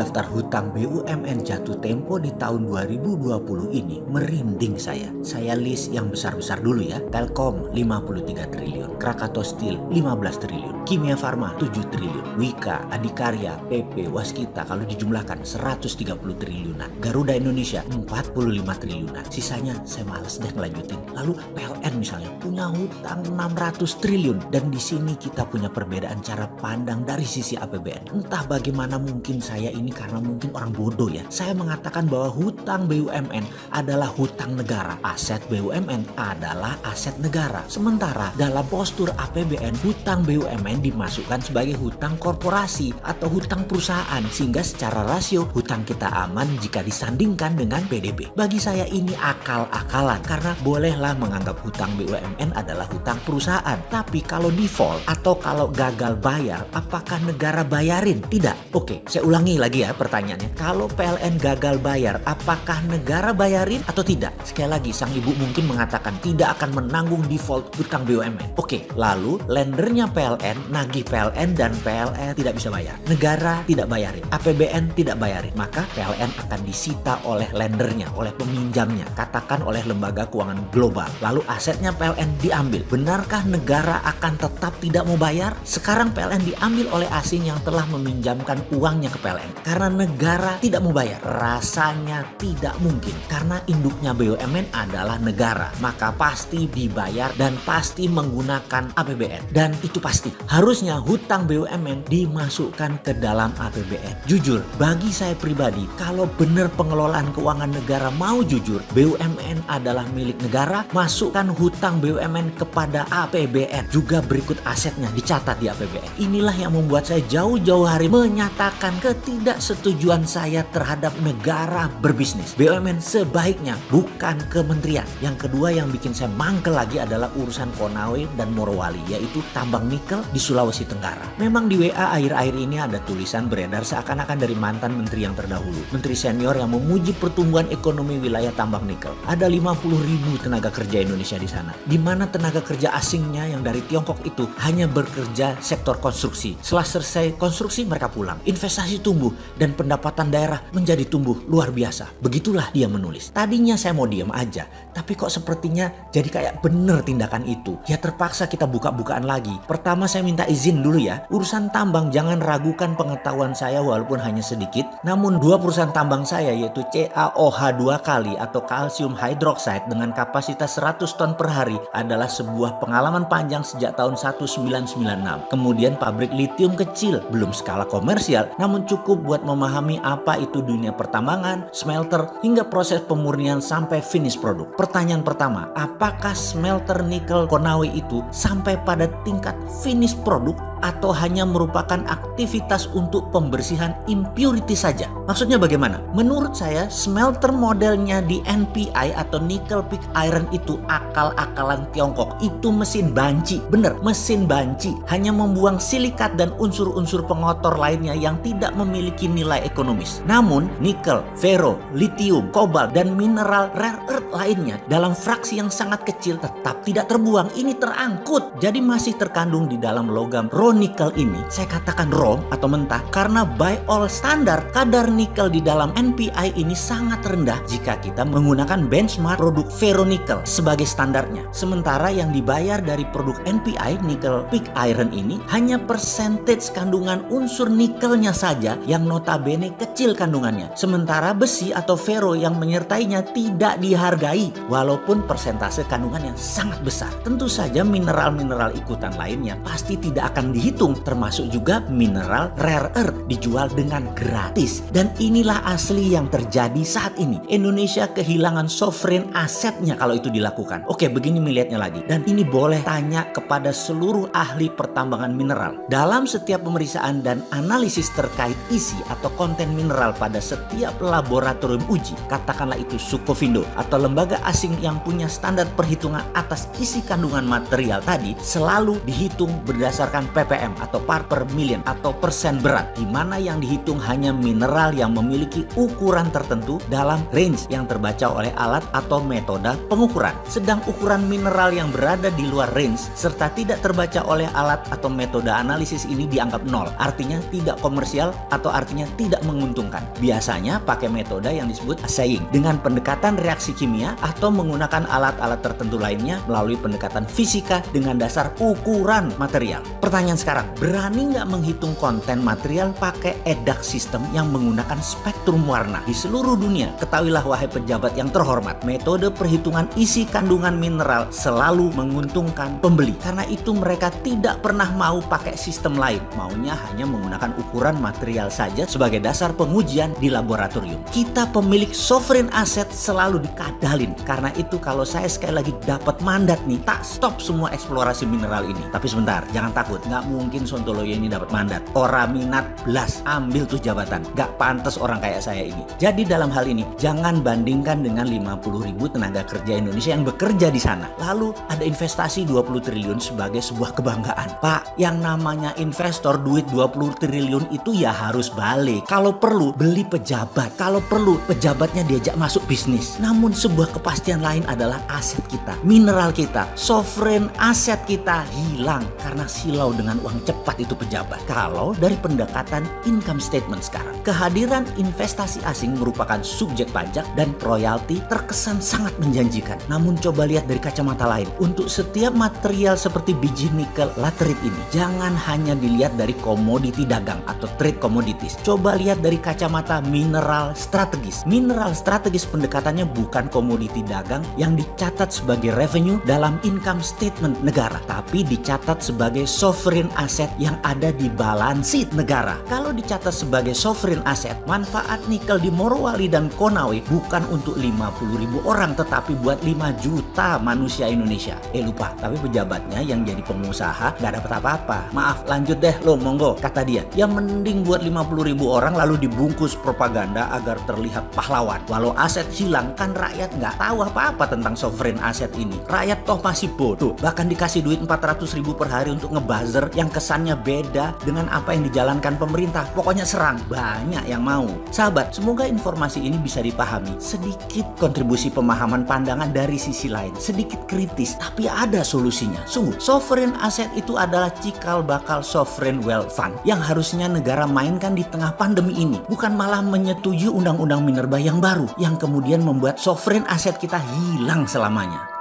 daftar hutang BUMN jatuh tempo di tahun 2020 ini merinding saya. Saya list yang besar-besar dulu ya. Telkom 53 triliun, Krakatau Steel 15 triliun, Kimia Farma 7 triliun, Wika, Adikarya, PP, Waskita kalau dijumlahkan 130 triliunan, Garuda Indonesia 45 triliunan. Sisanya saya malas deh ngelanjutin. Lalu PLN misalnya punya hutang 600 triliun dan di sini kita punya perbedaan cara pandang dari sisi APBN. Entah bagaimana mungkin saya ini karena mungkin orang bodoh ya. Saya mengatakan bahwa hutang BUMN adalah hutang negara. Aset BUMN adalah aset negara. Sementara dalam postur APBN, hutang BUMN dimasukkan sebagai hutang korporasi atau hutang perusahaan. Sehingga secara rasio hutang kita aman jika disandingkan dengan PDB. Bagi saya ini akal-akalan karena bolehlah menganggap hutang BUMN adalah hutang perusahaan. Tapi kalau default atau kalau gagal bayar, apakah negara bayarin? Tidak. Oke, saya ulangi lagi ya pertanyaannya. Kalau PLN gagal bayar, apakah negara bayarin atau tidak? Sekali lagi, sang ibu mungkin mengatakan tidak akan menanggung default hutang BUMN. Oke, lalu lendernya PLN, nagih PLN dan PLN tidak bisa bayar. Negara tidak bayarin, APBN tidak bayarin. Maka PLN akan disita oleh lendernya, oleh peminjamnya. Katakan oleh lembaga keuangan global. Lalu asetnya PLN diambil. Benarkah negara akan tetap tidak mau bayar? Sekarang PLN diambil oleh asing yang telah meminjamkan uangnya ke PLN. Karena negara tidak mau bayar. Rasanya tidak mungkin. Karena induknya BUMN adalah negara. Maka pasti dibayar dan pasti menggunakan APBN. Dan itu pasti. Harusnya hutang BUMN dimasukkan ke dalam APBN. Jujur, bagi saya pribadi, kalau benar pengelolaan keuangan negara mau jujur, BUMN adalah milik negara, masukkan hutang BUMN kepada APBN. Juga berikut asetnya dicatat di APBN. Inilah yang membuat saya jauh-jauh hari menyatakan ketidaksetujuan saya terhadap negara berbisnis. BUMN sebaiknya bukan kementerian. Yang kedua yang bikin saya mangkel lagi adalah urusan Konawe dan Morowali, yaitu tambang nikel di Sulawesi Tenggara. Memang di WA akhir-akhir ini ada tulisan beredar seakan-akan dari mantan menteri yang terdahulu. Menteri senior yang memuji pertumbuhan ekonomi wilayah tambang nikel. Ada 50.000 tenaga kerja Indonesia di sana. Di mana tenaga kerja asingnya yang dari Tiongkok itu hanya bekerja sektor konstruksi. Setelah selesai konstruksi mereka pulang. Investasi tumbuh dan pendapatan daerah menjadi tumbuh luar biasa. Begitulah dia menulis. Tadinya saya mau diam aja, tapi kok sepertinya jadi kayak bener tindakan itu. Ya terpaksa kita buka-bukaan lagi. Pertama saya minta izin dulu ya. Urusan tambang jangan ragukan pengetahuan saya walaupun hanya sedikit. Namun dua perusahaan tambang saya yaitu CaOH 2 kali atau kalsium hydroxide dengan kapasitas 100 ton per hari adalah sebuah pengalaman panjang sejak tahun 1996. Kemudian pabrik litium kecil, belum skala komersial, namun cukup buat memahami apa itu dunia pertambangan, smelter, hingga proses pemurnian sampai finish produk. Pertanyaan pertama, apakah smelter nikel Konawe itu sampai pada tingkat finish produk atau hanya merupakan aktivitas untuk pembersihan impurity saja? Maksudnya bagaimana? Menurut saya smelter modelnya di NPI atau nickel pig iron itu akal-akalan Tiongkok. Itu mesin banci, bener mesin banci, hanya membuang silikat dan unsur-unsur pengotor lainnya yang tidak memiliki nilai ekonomis. Namun nikel, fero, lithium, kobalt dan mineral rare earth lainnya dalam fraksi yang sangat kecil tetap tidak terbuang. Ini terangkut, jadi masih terkandung di dalam logam nikel ini. Saya katakan raw atau mentah karena by all standar kadar nikel di dalam NPI ini sangat rendah jika kita menggunakan benchmark produk ferronikel sebagai standarnya. Sementara yang dibayar dari produk NPI nickel pig iron ini hanya percentage kandungan unsur nikelnya saja yang notabene kecil kandungannya. Sementara besi atau ferro yang menyertainya tidak dihargai walaupun persentase kandungan yang sangat besar. Tentu saja mineral-mineral ikutan lainnya pasti tidak akan dihitung, termasuk juga mineral rare earth dijual dengan gratis. Dan inilah asli yang terjadi saat ini. Indonesia kehilangan sovereign asetnya kalau itu dilakukan. Oke, begini melihatnya lagi. Dan ini boleh tanya kepada seluruh ahli pertambangan mineral. Dalam setiap pemeriksaan dan analisis terkait isi atau konten mineral pada setiap laboratorium uji, katakanlah itu Sukovindo atau lembaga asing yang punya standar perhitungan atas isi kandungan material tadi, selalu dihitung berdasarkan PEP ppm atau part per million atau persen berat, di mana yang dihitung hanya mineral yang memiliki ukuran tertentu dalam range yang terbaca oleh alat atau metode pengukuran. Sedang ukuran mineral yang berada di luar range serta tidak terbaca oleh alat atau metode analisis ini dianggap nol, artinya tidak komersial atau artinya tidak menguntungkan. Biasanya pakai metode yang disebut assaying dengan pendekatan reaksi kimia atau menggunakan alat-alat tertentu lainnya melalui pendekatan fisika dengan dasar ukuran material. Pertanyaan sekarang, berani nggak menghitung konten material pakai EDAX sistem yang menggunakan spektrum warna? Di seluruh dunia, ketahuilah wahai pejabat yang terhormat, metode perhitungan isi kandungan mineral selalu menguntungkan pembeli. Karena itu mereka tidak pernah mau pakai sistem lain, maunya hanya menggunakan ukuran material saja sebagai dasar pengujian di laboratorium. Kita pemilik sovereign asset selalu dikadalin. Karena itu kalau saya sekali lagi dapat mandat nih, tak stop semua eksplorasi mineral ini. Tapi sebentar, jangan takut, nggak mungkin Sontoloyo ini dapat mandat. Orang minat belas, ambil tuh jabatan. Nggak pantas orang kayak saya ini. Jadi dalam hal ini, jangan bandingkan dengan 50.000 tenaga kerja Indonesia yang bekerja di sana. Lalu ada investasi 20 triliun sebagai sebuah kebanggaan. Pak, yang namanya investor duit 20 triliun itu ya harus balik. Kalau perlu beli pejabat, kalau perlu pejabatnya diajak masuk bisnis. Namun sebuah kepastian lain adalah aset kita, mineral kita, sovereign aset kita hilang karena silau dengan uang cepat itu pejabat. Kalau dari pendekatan income statement sekarang, kehadiran investasi asing merupakan subjek pajak dan royalti terkesan sangat menjanjikan. Namun coba lihat dari kacamata lain. Untuk setiap material seperti biji nikel laterite ini, jangan hanya dilihat dari komoditi dagang atau trade commodities. Coba lihat dari kacamata mineral strategis. Mineral strategis pendekatannya bukan komoditi dagang yang dicatat sebagai revenue dalam income statement negara, tapi dicatat sebagai sovereign asset yang ada di balance sheet negara. Kalau dicatat sebagai sovereign asset, manfaat nikel di Morowali dan Konawe bukan untuk 50.000 orang, tetapi buat 5 juta manusia Indonesia. Lupa, tapi pejabatnya yang jadi pengusaha gak dapat apa-apa. Maaf, lanjut deh lo, monggo, kata dia. Ya mending buat 50.000 orang lalu dibungkus propaganda agar terlihat pahlawan. Walau aset hilang, kan rakyat gak tahu apa-apa tentang sovereign aset ini. Rakyat toh masih bodoh. Bahkan dikasih duit 400.000 per hari untuk ngebuzzer yang kesannya beda dengan apa yang dijalankan pemerintah. Pokoknya serang, banyak yang mau. Sahabat, semoga informasi ini bisa dipahami. Sedikit kontribusi pemahaman pandangan dari sisi lain, sedikit kritis, tapi ada solusinya. Sungguh, sovereign asset itu adalah cikal bakal sovereign wealth fund yang harusnya negara mainkan di tengah pandemi ini, bukan malah menyetujui undang-undang minerba yang baru yang kemudian membuat sovereign asset kita hilang selamanya.